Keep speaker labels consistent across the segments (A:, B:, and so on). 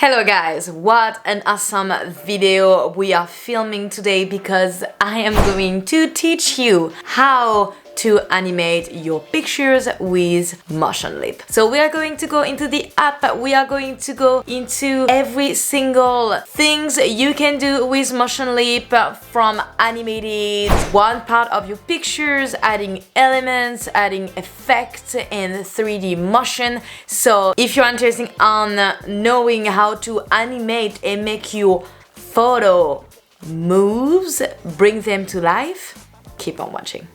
A: Hello guys, what an awesome video we are filming today because I am going to teach you how to animate your pictures with Motionleap. So we are going to go into the app, we are going to go into every single things you can do with Motionleap, from animating one part of your pictures, adding elements, adding effects and 3D motion. So if you're interested on knowing how to animate and make your photo moves, bring them to life, keep on watching.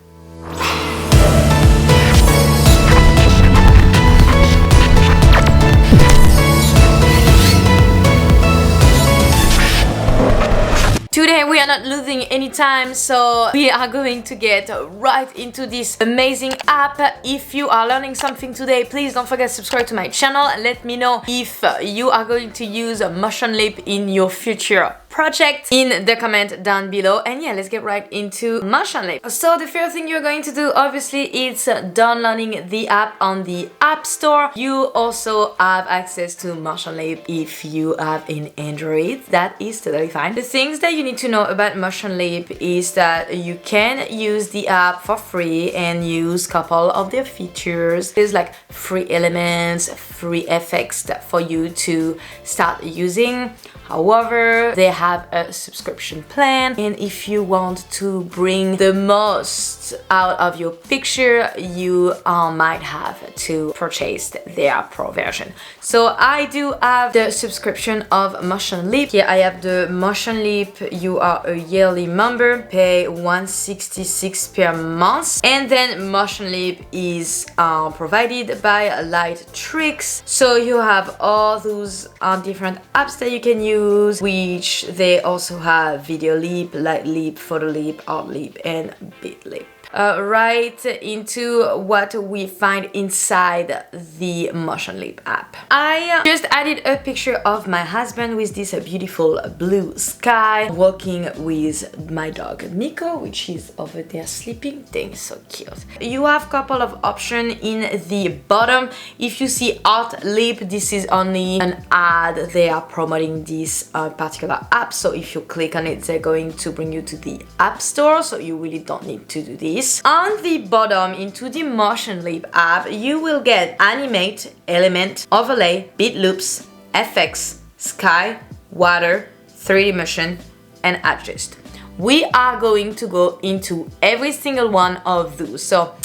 A: Today we are not losing any time, so we are going to get right into this amazing app. If you are learning something today, please don't forget to subscribe to my channel and let me know if you are going to use Motionleap in your future project in the comment down below. And yeah, let's get right into Motionleap. So the first thing you're going to do obviously is downloading the app on the App Store. You also have access to Motionleap if you have an Android. That is totally fine. The things that you need to know about Motionleap is that you can use the app for free and use a couple of their features. There's like free elements, free effects for you to start using. However, they have a subscription plan, and if you want to bring the most out of your picture, you might have to purchase their pro version. So I do have the subscription of Motionleap. Here I have the Motionleap. You are a yearly member, pay $166 per month, and then Motionleap is provided by Lightricks. So you have all those different apps that you can use, which they also have Videoleap, Lightroom, Photoleap, Artleap, and Bitleap. Right into what we find inside the Motionleap app. I just added a picture of my husband with this beautiful blue sky, walking with my dog Miko, which is over there sleeping. Thing so cute. You have a couple of options in the bottom. If you see Artleap, this is only an ad. They are promoting this particular app, so if you click on it, they're going to bring you to the App Store, so you really don't need to do this. On the bottom, into the Motionleap app, you will get Animate, Element, Overlay, Beat Loops, Effects, Sky, Water, 3D Motion, and Adjust. We are going to go into every single one of those, so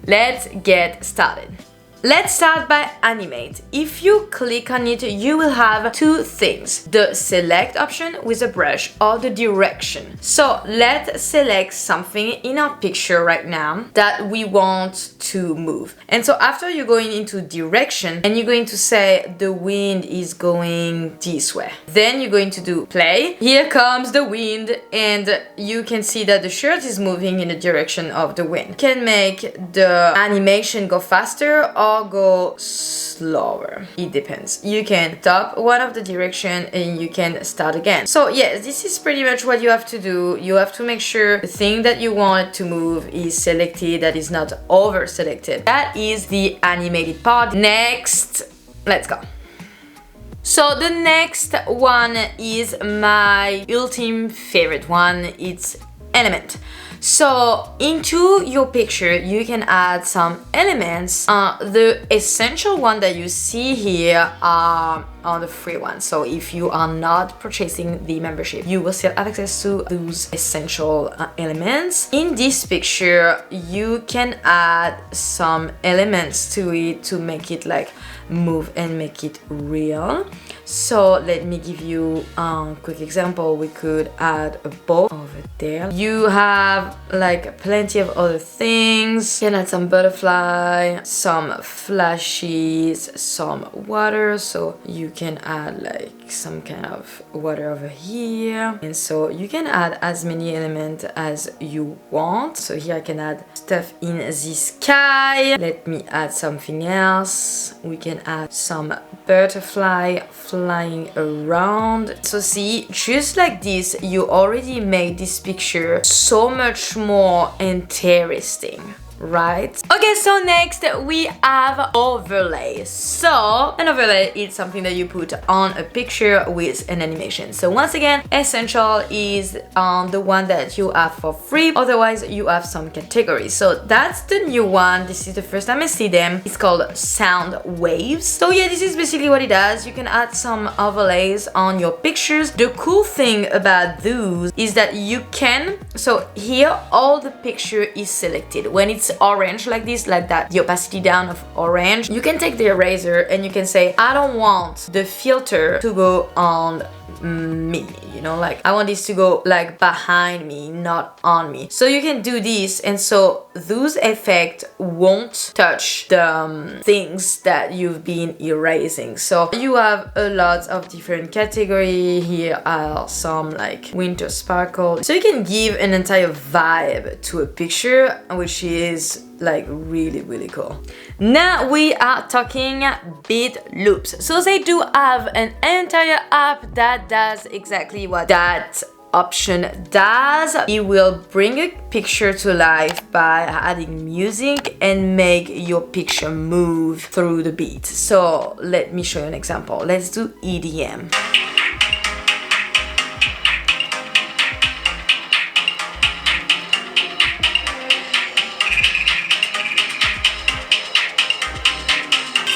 A: let's get started. Let's start by Animate. If you click on it, you will have two things: the select option with a brush or the direction. So let's select something in our picture right now that we want to move. And so after you're going into direction and you're going to say the wind is going this way, then you're going to do play. Here comes the wind, and you can see that the shirt is moving in the direction of the wind. You can make the animation go faster or go slower. It depends. You can stop one of the direction and you can start again. So yes, this is pretty much what you have to do. You have to make sure the thing that you want to move is selected, that is not over selected. That is the animated part. Next, let's go. So the next one is my ultimate favorite one. It's Element. So into your picture you can add some elements. The essential one that you see here are the free ones. So if you are not purchasing the membership, you will still have access to those essential elements. In this picture you can add some elements to it to make it like move and make it real. So let me give you a quick example. We could add a boat over there. You have like plenty of other things. You can add some butterfly, some flashes, some water. So you can add like some kind of water over here. And so you can add as many elements as you want. So here I can add stuff in the sky. Let me add something else. We can add some butterfly flying around. So see, just like this, you already made this picture so much more interesting. right? Okay, so next we have overlay. So an overlay is something that you put on a picture with an animation. So once again, essential is the one that you have for free, otherwise you have some categories. So that's the new one. This is the first time I see them. It's called sound waves. So yeah, this is basically what it does. You can add some overlays on your pictures. The cool thing about those is that you can, so here all the picture is selected. When it's orange like this, like that, the opacity down of orange, you can take the eraser and you can say, I don't want the filter to go on me, you know, like I want this to go like behind me, not on me. So you can do this, and so those effects won't touch the things that you've been erasing. So you have a lot of different categories. Here are some like winter sparkle, so you can give an entire vibe to a picture, which is like really cool. Now we are talking beat loops. So they do have an entire app that does exactly what that option does. It will bring a picture to life by adding music and make your picture move through the beat. So let me show you an example. Let's do EDM.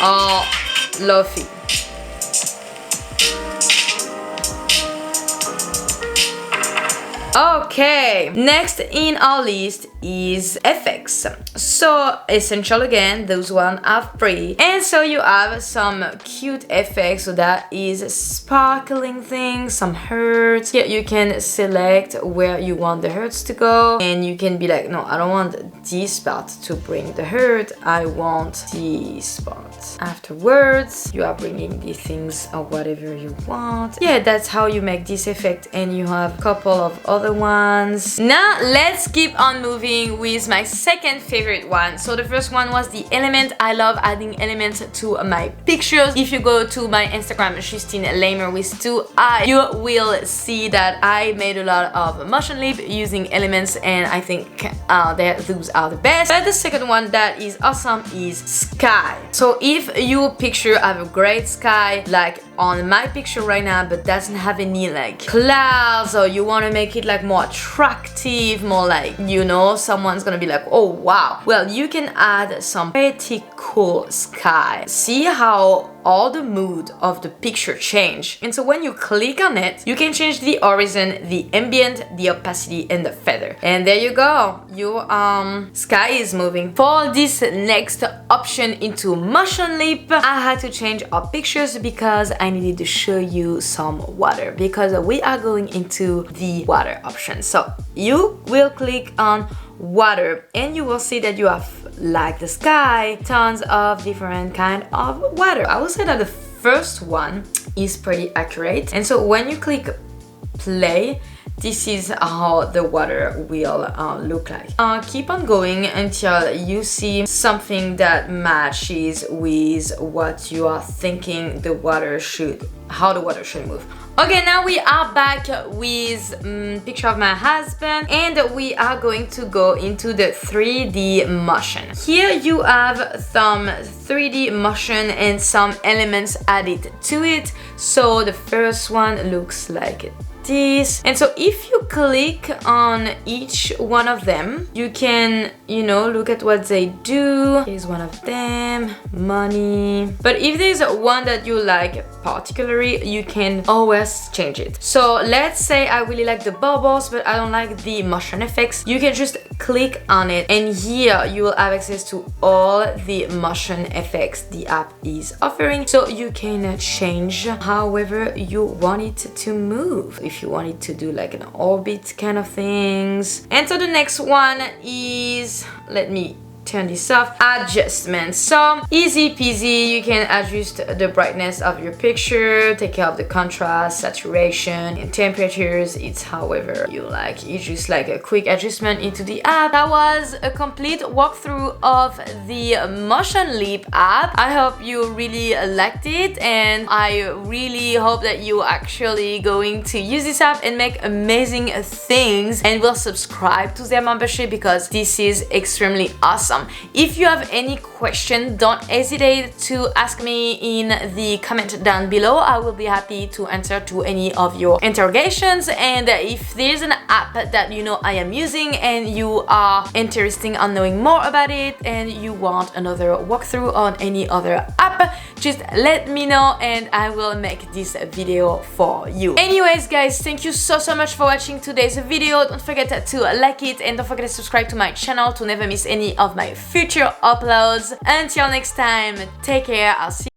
A: Oh, Lofi. Okay, next in our list is effects. So essential again, those ones are free, and so you have some cute effects. So that is sparkling things, some hertz. Here you can select where you want the hertz to go, and you can be like, no, I don't want this part to bring the hertz, I want this part. Afterwards you are bringing these things or whatever you want. Yeah, that's how you make this effect, and you have a couple of other ones. Now let's keep on moving with my second favorite one. So the first one was the element. I love adding elements to my pictures. If you go to my Instagram, Justine Lamer with 2 I, you will see that I made a lot of Motionleap using elements, and I think those are the best. But the second one that is awesome is sky. So if your picture have a great sky, like on my picture right now, but doesn't have any like clouds, or you want to make it like more attractive, more like, you know, someone's gonna be like, oh wow, well, you can add some pretty cool sky. See how all the mood of the picture change. And so when you click on it, you can change the horizon, the ambient, the opacity, and the feather. And there you go, your sky is moving. For this next option into Motionleap, I had to change our pictures because I needed to show you some water, because we are going into the water option. So you will click on water, and you will see that you have, like the sky, tons of different kind of water. I would say that the first one is pretty accurate, and so when you click play, this is how the water will look like. Keep on going until you see something that matches with what you are thinking the water should, how the water should move. Okay, now we are back with picture of my husband, and we are going to go into the 3D motion. Here you have some 3D motion and some elements added to it. So the first one looks like this, and so if you click on each one of them, you can, you know, look at what they do. Here's one of them, money. But if there's one that you like particularly, you can always change it. So let's say I really like the bubbles, but I don't like the motion effects. You can just click on it, and here you will have access to all the motion effects the app is offering. So you can change however you want it to move. If you want it to do like an orbit kind of things. And so the next one is, let me turn this off, adjustments. So easy peasy, you can adjust the brightness of your picture, take care of the contrast, saturation, and temperatures. It's however you like. It's just like a quick adjustment into the app. That was a complete walkthrough of the Motionleap app. I hope you really liked it, and I really hope that you actually going to use this app and make amazing things, and will subscribe to their membership, because this is extremely awesome. awesome. If you have any question, don't hesitate to ask me in the comment down below. I will be happy to answer to any of your interrogations. And if there's an app that you know I am using and you are interested in knowing more about it and you want another walkthrough on any other app, just let me know and I will make this video for you. Anyways guys, thank you so much for watching today's video. Don't forget to like it and don't forget to subscribe to my channel to never miss any of my future uploads. Until next time, take care. I'll see you